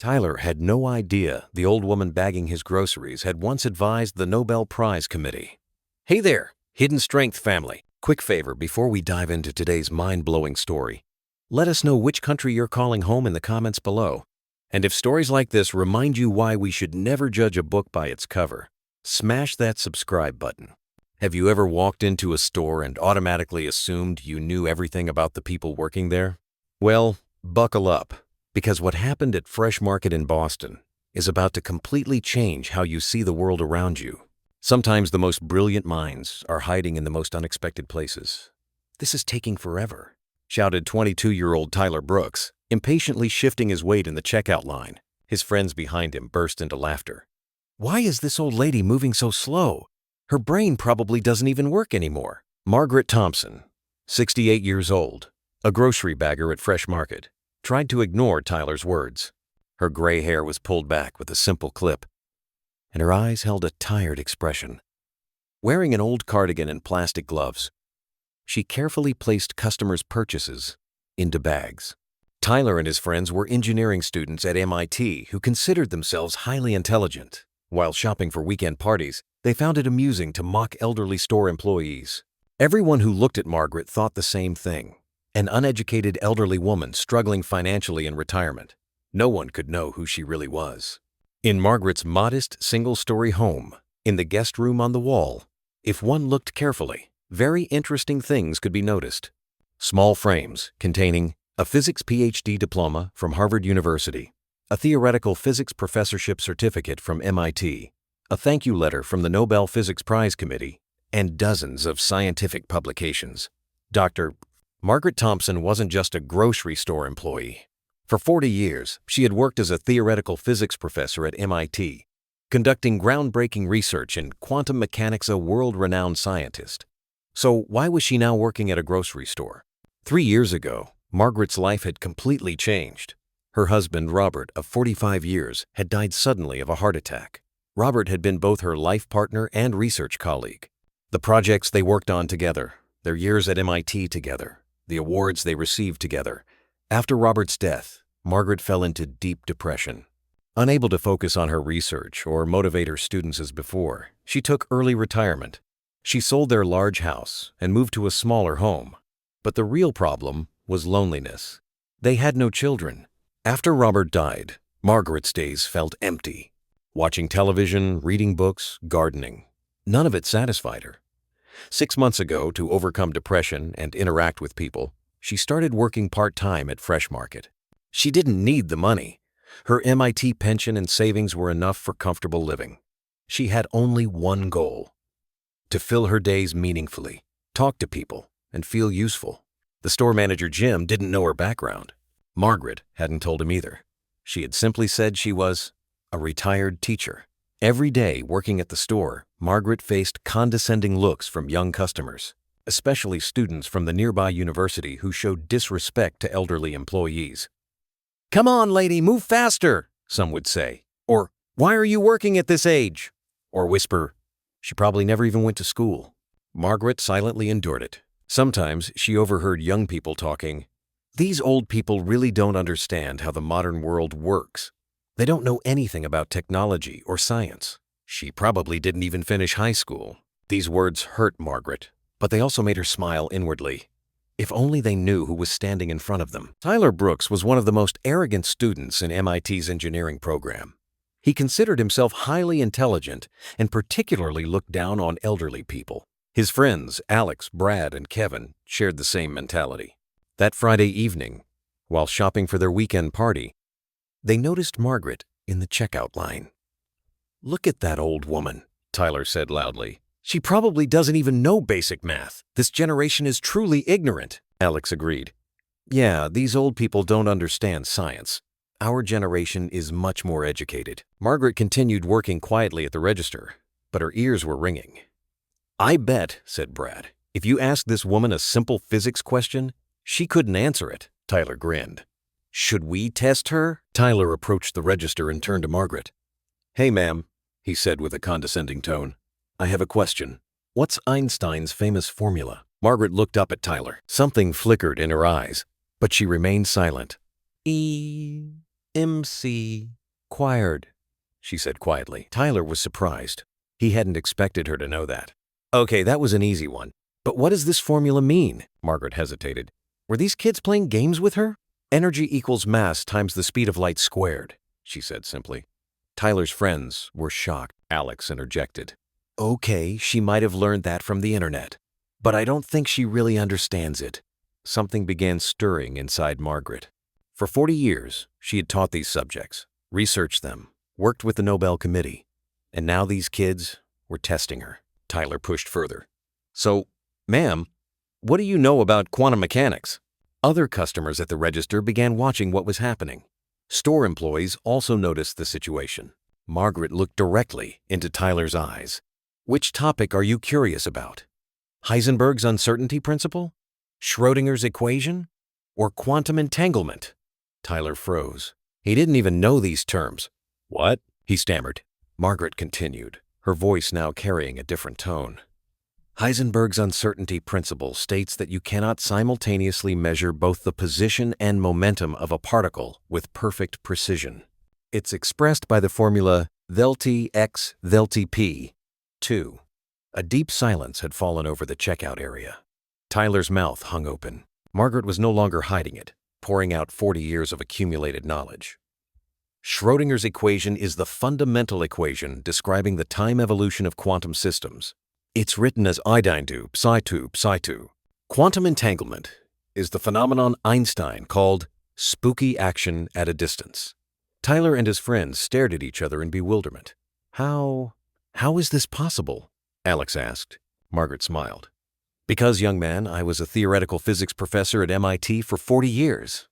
Tyler had no idea the old woman bagging his groceries had once advised the Nobel Prize Committee. Hey there, Hidden Strength family. Quick favor before we dive into today's mind-blowing story. Let us know which country you're calling home in the comments below. And if stories like this remind you why we should never judge a book by its cover, smash that subscribe button. Have you ever walked into a store and automatically assumed you knew everything about the people working there? Well, buckle up, because what happened at Fresh Market in Boston is about to completely change how you see the world around you. Sometimes the most brilliant minds are hiding in the most unexpected places. "This is taking forever," shouted 22-year-old Tyler Brooks, impatiently shifting his weight in the checkout line. His friends behind him burst into laughter. "Why is this old lady moving so slow? Her brain probably doesn't even work anymore." Margaret Thompson, 68 years old, a grocery bagger at Fresh Market, tried to ignore Tyler's words. Her gray hair was pulled back with a simple clip, and her eyes held a tired expression. Wearing an old cardigan and plastic gloves, she carefully placed customers' purchases into bags. Tyler and his friends were engineering students at MIT who considered themselves highly intelligent. While shopping for weekend parties, they found it amusing to mock elderly store employees. Everyone who looked at Margaret thought the same thing: an uneducated elderly woman struggling financially in retirement. No one could know who she really was. In Margaret's modest single-story home, in the guest room on the wall, if one looked carefully, very interesting things could be noticed. Small frames containing a physics PhD diploma from Harvard University, a theoretical physics professorship certificate from MIT, a thank you letter from the Nobel Physics Prize Committee, and dozens of scientific publications. Margaret Thompson wasn't just a grocery store employee. For 40 years, she had worked as a theoretical physics professor at MIT, conducting groundbreaking research in quantum mechanics, a world-renowned scientist. So why was she now working at a grocery store? 3 years ago, Margaret's life had completely changed. Her husband, Robert, of 45 years, had died suddenly of a heart attack. Robert had been both her life partner and research colleague. The projects they worked on together, their years at MIT together, the awards they received together. After Robert's death, Margaret fell into deep depression. Unable to focus on her research or motivate her students as before, she took early retirement. She sold their large house and moved to a smaller home. But the real problem was loneliness. They had no children. After Robert died, Margaret's days felt empty. Watching television, reading books, gardening. None of it satisfied her. 6 months ago, to overcome depression and interact with people, she started working part-time at Fresh Market. She didn't need the money. Her MIT pension and savings were enough for comfortable living. She had only one goal: to fill her days meaningfully, talk to people, and feel useful. The store manager, Jim, didn't know her background. Margaret hadn't told him either. She had simply said she was a retired teacher. Every day working at the store, Margaret faced condescending looks from young customers, especially students from the nearby university who showed disrespect to elderly employees. "Come on, lady, move faster," some would say. Or, "Why are you working at this age?" Or whisper, "She probably never even went to school." Margaret silently endured it. Sometimes she overheard young people talking, "These old people really don't understand how the modern world works. They don't know anything about technology or science. She probably didn't even finish high school." These words hurt Margaret, but they also made her smile inwardly. If only they knew who was standing in front of them. Tyler Brooks was one of the most arrogant students in MIT's engineering program. He considered himself highly intelligent and particularly looked down on elderly people. His friends, Alex, Brad, and Kevin, shared the same mentality. That Friday evening, while shopping for their weekend party, they noticed Margaret in the checkout line. "Look at that old woman," Tyler said loudly. "She probably doesn't even know basic math. This generation is truly ignorant." Alex agreed. "Yeah, these old people don't understand science. Our generation is much more educated." Margaret continued working quietly at the register, but her ears were ringing. "I bet," said Brad, "if you asked this woman a simple physics question, she couldn't answer it." Tyler grinned. "Should we test her?" Tyler approached the register and turned to Margaret. "Hey, ma'am," he said with a condescending tone. "I have a question. What's Einstein's famous formula?" Margaret looked up at Tyler. Something flickered in her eyes, but she remained silent. MC Quired, she said quietly. Tyler was surprised. He hadn't expected her to know that. Okay, that was an easy one. But what does this formula mean? Margaret hesitated. Were these kids playing games with her? Energy equals mass times the speed of light squared, she said simply. Tyler's friends were shocked. Alex interjected. Okay, she might have learned that from the internet, but I don't think she really understands it. Something began stirring inside Margaret. For 40 years, she had taught these subjects, researched them, worked with the Nobel Committee, and now these kids were testing her. Tyler pushed further. So, ma'am, what do you know about quantum mechanics? Other customers at the register began watching what was happening. Store employees also noticed the situation. Margaret looked directly into Tyler's eyes. Which topic are you curious about? Heisenberg's uncertainty principle? Schrödinger's equation? Or quantum entanglement? Tyler froze. He didn't even know these terms. What? He stammered. Margaret continued, her voice now carrying a different tone. Heisenberg's uncertainty principle states that you cannot simultaneously measure both the position and momentum of a particle with perfect precision. It's expressed by the formula ΔT x ΔT p. 2. A deep silence had fallen over the checkout area. Tyler's mouth hung open. Margaret was no longer hiding it, pouring out 40 years of accumulated knowledge. Schrödinger's equation is the fundamental equation describing the time evolution of quantum systems. It's written as I-2 psi-2 psi-2. Quantum entanglement is the phenomenon Einstein called spooky action at a distance. Tyler and his friends stared at each other in bewilderment. How is this possible? Alex asked. Margaret smiled. Because, young man, I was a theoretical physics professor at MIT for 40 years.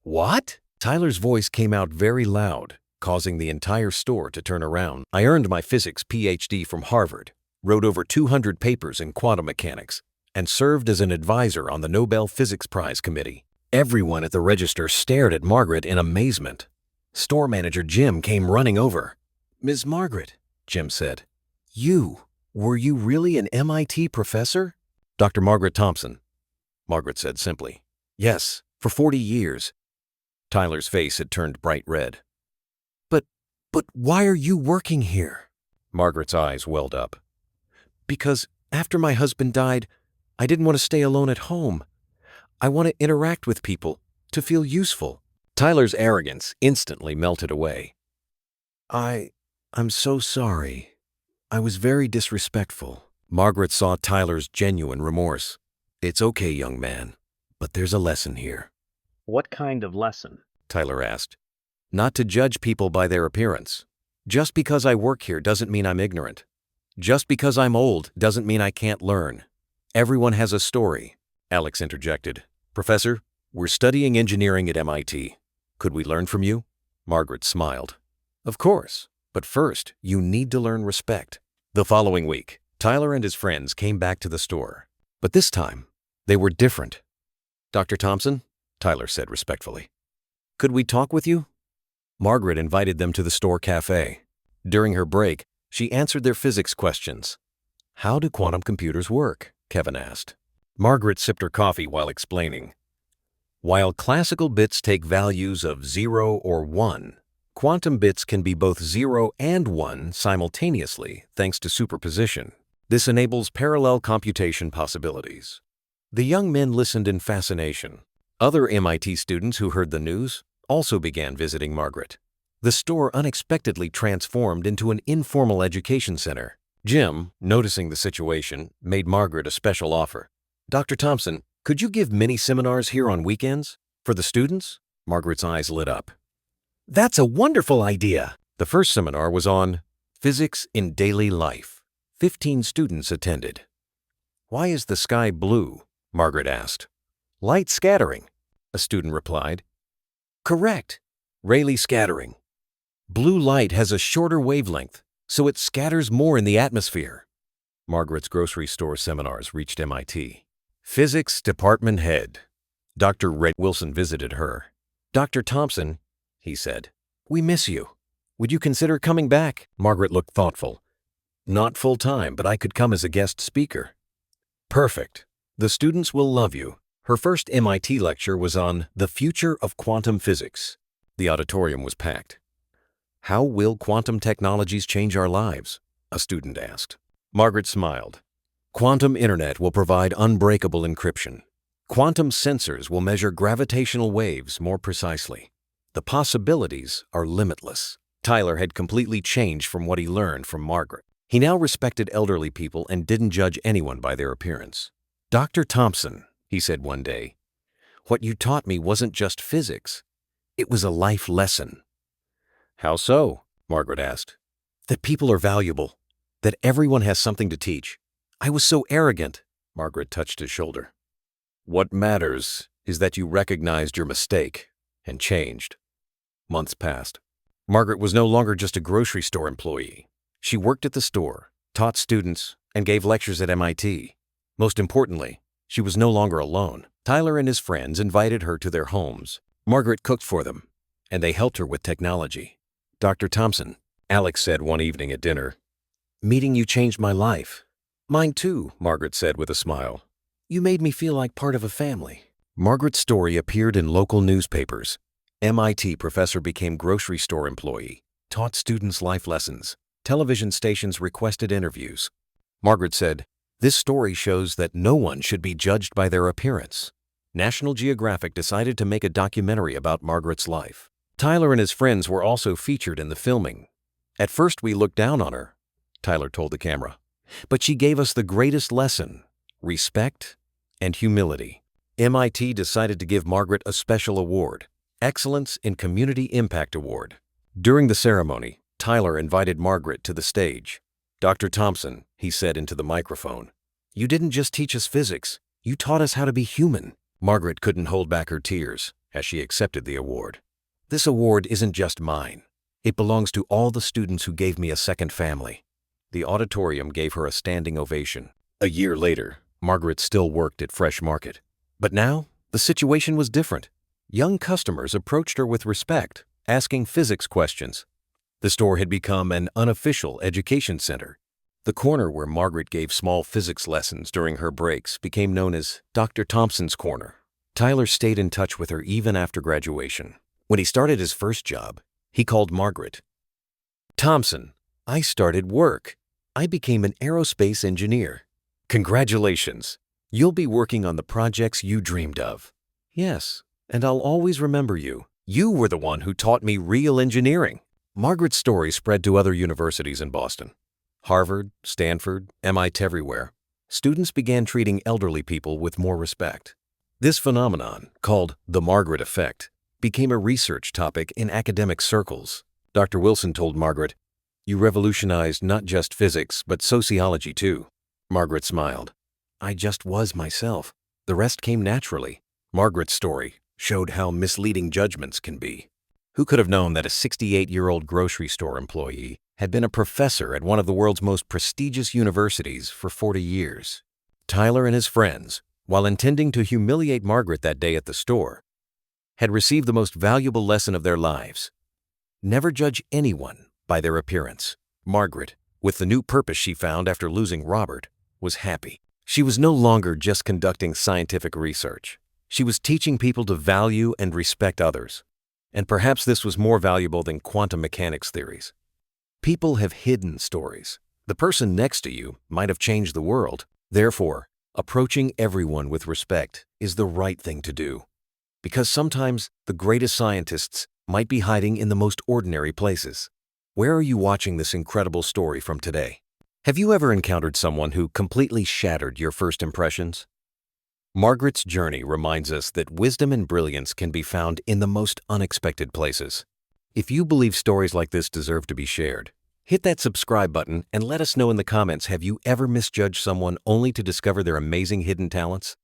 What? Tyler's voice came out very loud, causing the entire store to turn around. I earned my physics PhD from Harvard, wrote over 200 papers in quantum mechanics, and served as an advisor on the Nobel Physics Prize Committee. Everyone at the register stared at Margaret in amazement. Store manager Jim came running over. Ms. Margaret, Jim said, were you really an MIT professor? Dr. Margaret Thompson, Margaret said simply. Yes, for 40 years. Tyler's face had turned bright red. But why are you working here? Margaret's eyes welled up. Because after my husband died, I didn't want to stay alone at home. I want to interact with people, to feel useful. Tyler's arrogance instantly melted away. I'm so sorry. I was very disrespectful. Margaret saw Tyler's genuine remorse. It's okay, young man, but there's a lesson here. What kind of lesson? Tyler asked. Not to judge people by their appearance. Just because I work here doesn't mean I'm ignorant. Just because I'm old doesn't mean I can't learn. Everyone has a story, Alex interjected. Professor, we're studying engineering at MIT. Could we learn from you? Margaret smiled. Of course, but first, you need to learn respect. The following week, Tyler and his friends came back to the store. But this time, they were different. Dr. Thompson, Tyler said respectfully, could we talk with you? Margaret invited them to the store cafe. During her break, she answered their physics questions. How do quantum computers work? Kevin asked. Margaret sipped her coffee while explaining. While classical bits take values of 0 or 1, quantum bits can be both 0 and 1 simultaneously thanks to superposition. This enables parallel computation possibilities. The young men listened in fascination. Other MIT students who heard the news also began visiting Margaret. The store unexpectedly transformed into an informal education center. Jim, noticing the situation, made Margaret a special offer. Dr. Thompson, could you give mini-seminars here on weekends? For the students? Margaret's eyes lit up. That's a wonderful idea! The first seminar was on Physics in Daily Life. 15 students attended. Why is the sky blue? Margaret asked. Light scattering, a student replied. Correct. Rayleigh scattering. Blue light has a shorter wavelength, so it scatters more in the atmosphere. Margaret's grocery store seminars reached MIT. Physics Department Head. Dr. Red Wilson visited her. Dr. Thompson, he said, we miss you. Would you consider coming back? Margaret looked thoughtful. Not full-time, but I could come as a guest speaker. Perfect. The students will love you. Her first MIT lecture was on the future of quantum physics. The auditorium was packed. "How will quantum technologies change our lives?" a student asked. Margaret smiled. "Quantum internet will provide unbreakable encryption. Quantum sensors will measure gravitational waves more precisely. The possibilities are limitless." Tyler had completely changed from what he learned from Margaret. He now respected elderly people and didn't judge anyone by their appearance. "Dr. Thompson," he said one day, "what you taught me wasn't just physics. It was a life lesson." "How so?" Margaret asked. "That people are valuable, that everyone has something to teach. I was so arrogant." Margaret touched his shoulder. "What matters is that you recognized your mistake and changed." Months passed. Margaret was no longer just a grocery store employee. She worked at the store, taught students, and gave lectures at MIT. Most importantly, she was no longer alone. Tyler and his friends invited her to their homes. Margaret cooked for them, and they helped her with technology. "Dr. Thompson," Alex said one evening at dinner, "meeting you changed my life." "Mine too," Margaret said with a smile. "You made me feel like part of a family." Margaret's story appeared in local newspapers. MIT professor became grocery store employee, taught students life lessons. Television stations requested interviews. Margaret said, "This story shows that no one should be judged by their appearance." National Geographic decided to make a documentary about Margaret's life. Tyler and his friends were also featured in the filming. "At first we looked down on her," Tyler told the camera, "but she gave us the greatest lesson: respect and humility." MIT decided to give Margaret a special award, Excellence in Community Impact Award. During the ceremony, Tyler invited Margaret to the stage. "Dr. Thompson," he said into the microphone, "you didn't just teach us physics, you taught us how to be human." Margaret couldn't hold back her tears as she accepted the award. "This award isn't just mine. It belongs to all the students who gave me a second family." The auditorium gave her a standing ovation. A year later, Margaret still worked at Fresh Market. But now, the situation was different. Young customers approached her with respect, asking physics questions. The store had become an unofficial education center. The corner where Margaret gave small physics lessons during her breaks became known as Dr. Thompson's Corner. Tyler stayed in touch with her even after graduation. When he started his first job, he called Margaret. "Thompson, I started work. I became an aerospace engineer. Congratulations. You'll be working on the projects you dreamed of." "Yes, and I'll always remember you. You were the one who taught me real engineering." Margaret's story spread to other universities in Boston. Harvard, Stanford, MIT, everywhere. Students began treating elderly people with more respect. This phenomenon, called the Margaret Effect, became a research topic in academic circles. Dr. Wilson told Margaret, "You revolutionized not just physics, but sociology too." Margaret smiled. "I just was myself. The rest came naturally." Margaret's story showed how misleading judgments can be. Who could have known that a 68-year-old grocery store employee had been a professor at one of the world's most prestigious universities for 40 years? Tyler and his friends, while intending to humiliate Margaret that day at the store, had received the most valuable lesson of their lives. Never judge anyone by their appearance. Margaret, with the new purpose she found after losing Robert, was happy. She was no longer just conducting scientific research. She was teaching people to value and respect others. And perhaps this was more valuable than quantum mechanics theories. People have hidden stories. The person next to you might have changed the world. Therefore, approaching everyone with respect is the right thing to do. Because sometimes the greatest scientists might be hiding in the most ordinary places. Where are you watching this incredible story from today? Have you ever encountered someone who completely shattered your first impressions? Margaret's journey reminds us that wisdom and brilliance can be found in the most unexpected places. If you believe stories like this deserve to be shared, hit that subscribe button and let us know in the comments, have you ever misjudged someone only to discover their amazing hidden talents?